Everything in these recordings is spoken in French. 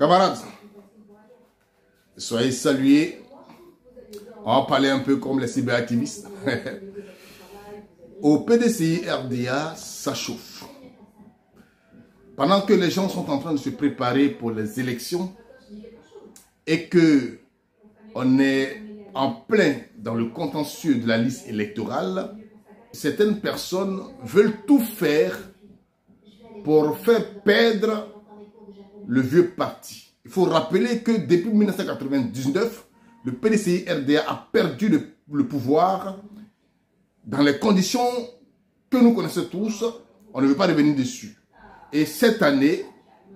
Camarades, soyez salués. On va parler un peu comme les cyberactivistes. Au PDCI RDA, ça chauffe. Pendant que les gens sont en train de se préparer pour les élections et que on est en plein dans le contentieux de la liste électorale, certaines personnes veulent tout faire pour faire perdre le vieux parti. Il faut rappeler que depuis 1999, le PDCI RDA a perdu le pouvoir dans les conditions que nous connaissons tous. On ne veut pas revenir dessus. Et cette année,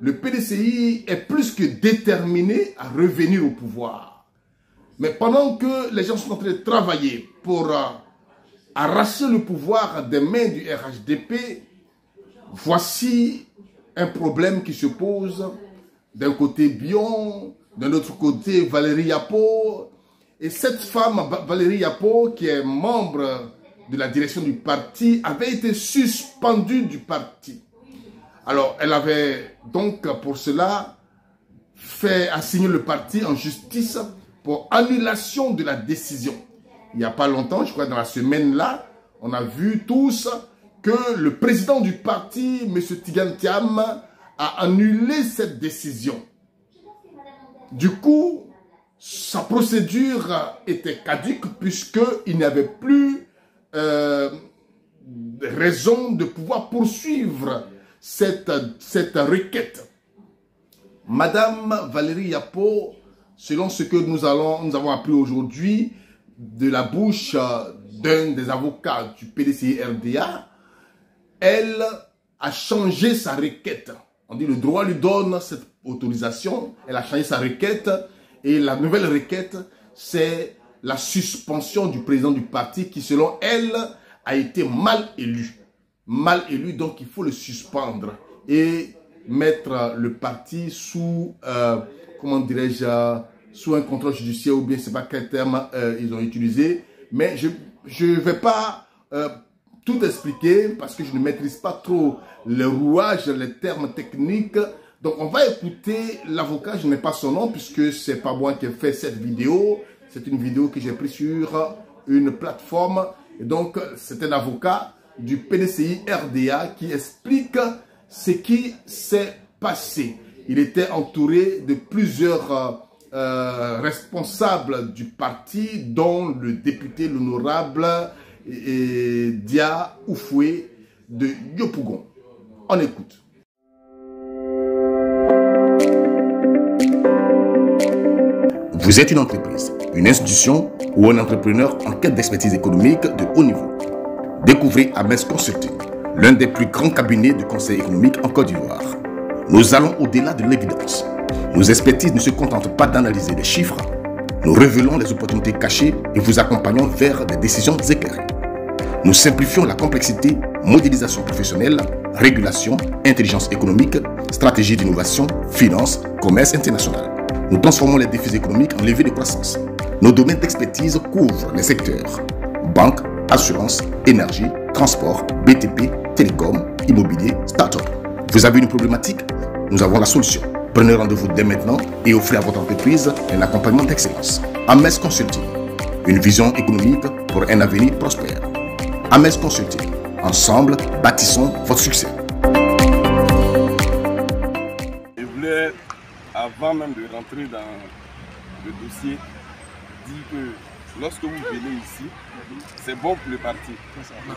le PDCI est plus que déterminé à revenir au pouvoir. Mais pendant que les gens sont en train de travailler pour arracher le pouvoir des mains du RHDP, voici un problème qui se pose. D'un côté Bion, d'un autre côté Valérie Yapo. Et cette femme, Valérie Yapo, qui est membre de la direction du parti, avait été suspendue du parti. Alors, elle avait donc pour cela fait assigner le parti en justice pour annulation de la décision. Il n'y a pas longtemps, je crois dans la semaine-là, on a vu tous que le président du parti, M. Tigan Thiam, a annulé cette décision. Du coup, sa procédure était caduque puisqu'il n'y avait plus raison de pouvoir poursuivre cette requête. Madame Valérie Yapo, selon ce que nous avons appris aujourd'hui de la bouche d'un des avocats du PDCI RDA, elle a changé sa requête. On dit le droit lui donne cette autorisation. Elle a changé sa requête. Et la nouvelle requête, c'est la suspension du président du parti qui, selon elle, a été mal élu. Mal élu, donc il faut le suspendre. Et mettre le parti sous, comment dirais-je, sous un contrôle judiciaire, ou bien je ne sais pas quel terme ils ont utilisé. Mais je ne vais pas tout expliquer parce que je ne maîtrise pas trop les rouages, les termes techniques. Donc on va écouter l'avocat, je n'ai pas son nom puisque c'est pas moi qui ai fait cette vidéo. C'est une vidéo que j'ai prise sur une plateforme. Et donc c'est un avocat du PDCI RDA qui explique ce qui s'est passé. Il était entouré de plusieurs responsables du parti, dont le député, l'honorable Dia Oufoué de Yopougon. On écoute. Vous êtes une entreprise, une institution ou un entrepreneur en quête d'expertise économique de haut niveau. Découvrez Ames Consulting, l'un des plus grands cabinets de conseil économique en Côte d'Ivoire. Nous allons au-delà de l'évidence. Nos expertises ne se contentent pas d'analyser les chiffres. Nous révélons les opportunités cachées et vous accompagnons vers des décisions éclairées. Nous simplifions la complexité, modélisation professionnelle, régulation, intelligence économique, stratégie d'innovation, finance, commerce international. Nous transformons les défis économiques en levier de croissance. Nos domaines d'expertise couvrent les secteurs banque, assurance, énergie, transport, BTP, télécom, immobilier, start-up. Vous avez une problématique? Nous avons la solution. Prenez rendez-vous dès maintenant et offrez à votre entreprise un accompagnement d'excellence. Ames Consulting, une vision économique pour un avenir prospère. Ames Consulting, ensemble, bâtissons votre succès. Je voulais, avant même de rentrer dans le dossier, dire que lorsque vous venez ici, c'est bon pour le parti.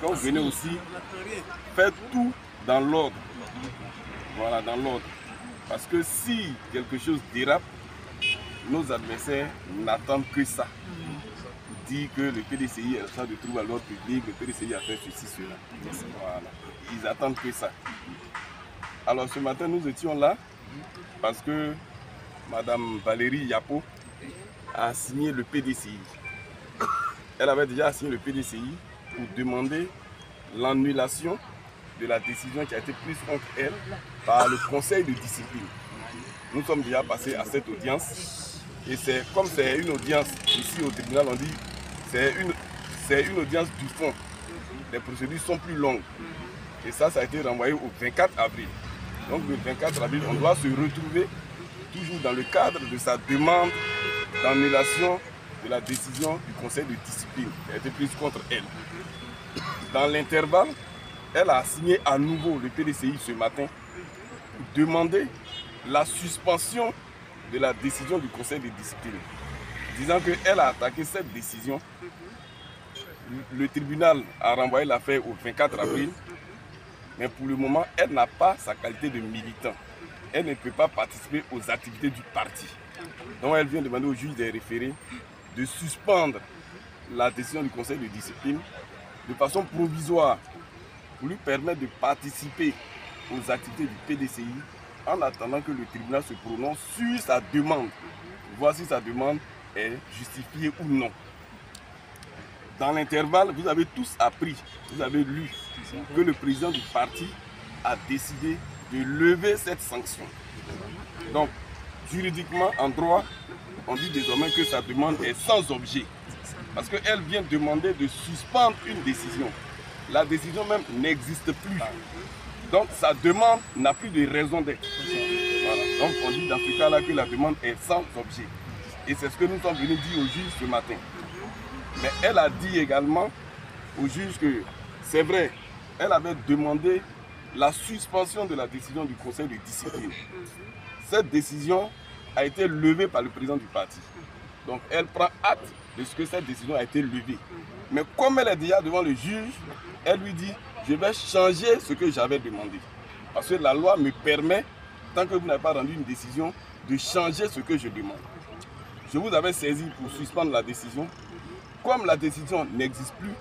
Quand vous venez aussi, faites tout dans l'ordre. Voilà, dans l'ordre. Parce que si quelque chose dérape, nos adversaires n'attendent que ça. Dire que le PDCI est en train de trouver à l'ordre public, le PDCI a fait ceci, cela. Voilà. Ils attendent que ça. Alors ce matin, nous étions là parce que Madame Valérie Yapo a signé le PDCI. Elle avait déjà signé le PDCI pour demander l'annulation de la décision qui a été prise contre elle par le conseil de discipline. Nous sommes déjà passés à cette audience et c'est comme c'est une audience ici au tribunal, on dit c'est une audience du fond. Les procédures sont plus longues et ça a été renvoyé au 24 avril. Donc le 24 avril, on doit se retrouver toujours dans le cadre de sa demande d'annulation de la décision du conseil de discipline qui a été prise contre elle. Dans l'intervalle, elle a signé à nouveau le PDCI ce matin pour demander la suspension de la décision du conseil de discipline, disant qu'elle a attaqué cette décision. Le tribunal a renvoyé l'affaire au 24 avril, mais pour le moment, elle n'a pas sa qualité de militant. Elle ne peut pas participer aux activités du parti. Donc elle vient demander au juge des référés de suspendre la décision du conseil de discipline de façon provisoire pour lui permettre de participer aux activités du PDCI en attendant que le tribunal se prononce sur sa demande, voir si sa demande est justifiée ou non. Dans l'intervalle, vous avez tous appris, vous avez lu que le président du parti a décidé de lever cette sanction. Donc, juridiquement, en droit, on dit désormais que sa demande est sans objet. Parce qu'elle vient demander de suspendre une décision. La décision même n'existe plus. Donc, sa demande n'a plus de raison d'être. Voilà. Donc, on dit dans ce cas-là que la demande est sans objet. Et c'est ce que nous sommes venus dire au juge ce matin. Mais elle a dit également au juge que c'est vrai, elle avait demandé la suspension de la décision du conseil de discipline. Cette décision a été levée par le président du parti. Donc elle prend acte de ce que cette décision a été levée. Mais comme elle est déjà devant le juge, elle lui dit « je vais changer ce que j'avais demandé ». Parce que la loi me permet, tant que vous n'avez pas rendu une décision, de changer ce que je demande. Je vous avais saisi pour suspendre la décision. Comme la décision n'existe plus,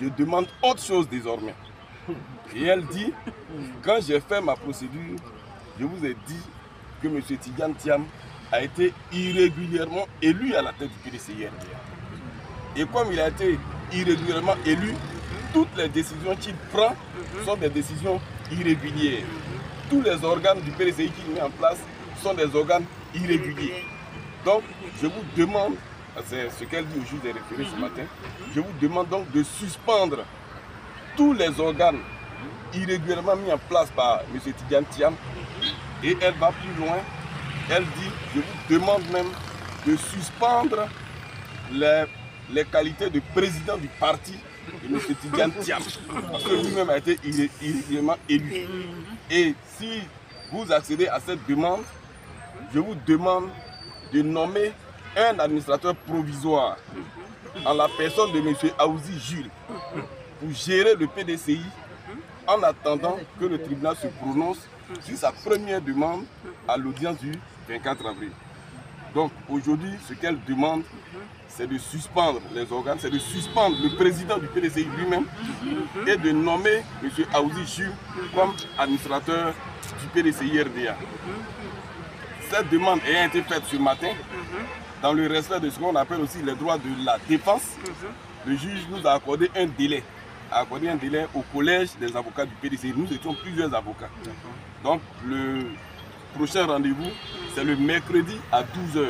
je demande autre chose désormais. Et elle dit, quand j'ai fait ma procédure, je vous ai dit que M. Tidjane Thiam a été irrégulièrement élu à la tête du PDCI. Et comme il a été irrégulièrement élu, toutes les décisions qu'il prend sont des décisions irrégulières. Tous les organes du PDCI qu'il met en place sont des organes irréguliers. Donc, je vous demande, c'est ce qu'elle dit au juge des référés ce matin, je vous demande donc de suspendre tous les organes irrégulièrement mis en place par M. Tidjane Thiam. Et elle va plus loin, elle dit, je vous demande même de suspendre les qualités de président du parti de M. Tidjane Thiam, parce que lui-même a été irrégulièrement élu. Et si vous accédez à cette demande, je vous demande de nommer un administrateur provisoire en la personne de M. Aouzi Jules pour gérer le PDCI en attendant que le tribunal se prononce sur sa première demande à l'audience du 24 avril. Donc aujourd'hui, ce qu'elle demande, c'est de suspendre les organes, c'est de suspendre le président du PDCI lui-même et de nommer M. Aouzi Jules comme administrateur du PDCI RDA. Cette demande ayant été faite ce matin, dans le respect de ce qu'on appelle aussi les droits de la défense, le juge nous a accordé un délai. Au collège des avocats du PDCI. Nous étions plusieurs avocats. Donc le prochain rendez-vous, c'est le mercredi à 12 h.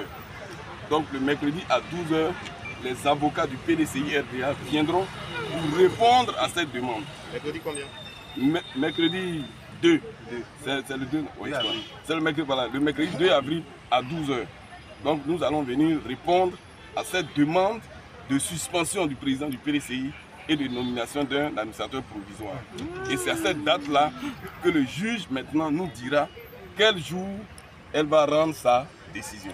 Donc le mercredi à 12 h, les avocats du PDCI RDA viendront pour répondre à cette demande. Mercredi combien? Mercredi 2. C'est le 2. Oui, c'est le mercredi, voilà, le mercredi 2 avril à 12 h. Donc nous allons venir répondre à cette demande de suspension du président du PDCI et de nomination d'un administrateur provisoire. Et c'est à cette date-là que le juge maintenant nous dira quel jour elle va rendre sa décision.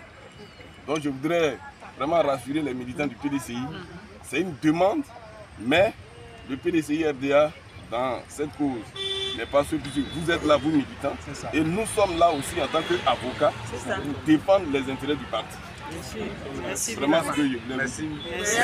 Donc je voudrais vraiment rassurer les militants du PDCI. C'est une demande, mais le PDCI RDA, dans cette cause, n'est pas ce puisque vous êtes là, vous militants, et nous sommes là aussi en tant qu'avocats pour défendre les intérêts du parti. Merci. Vraiment ce que je voulais. Merci. Merci.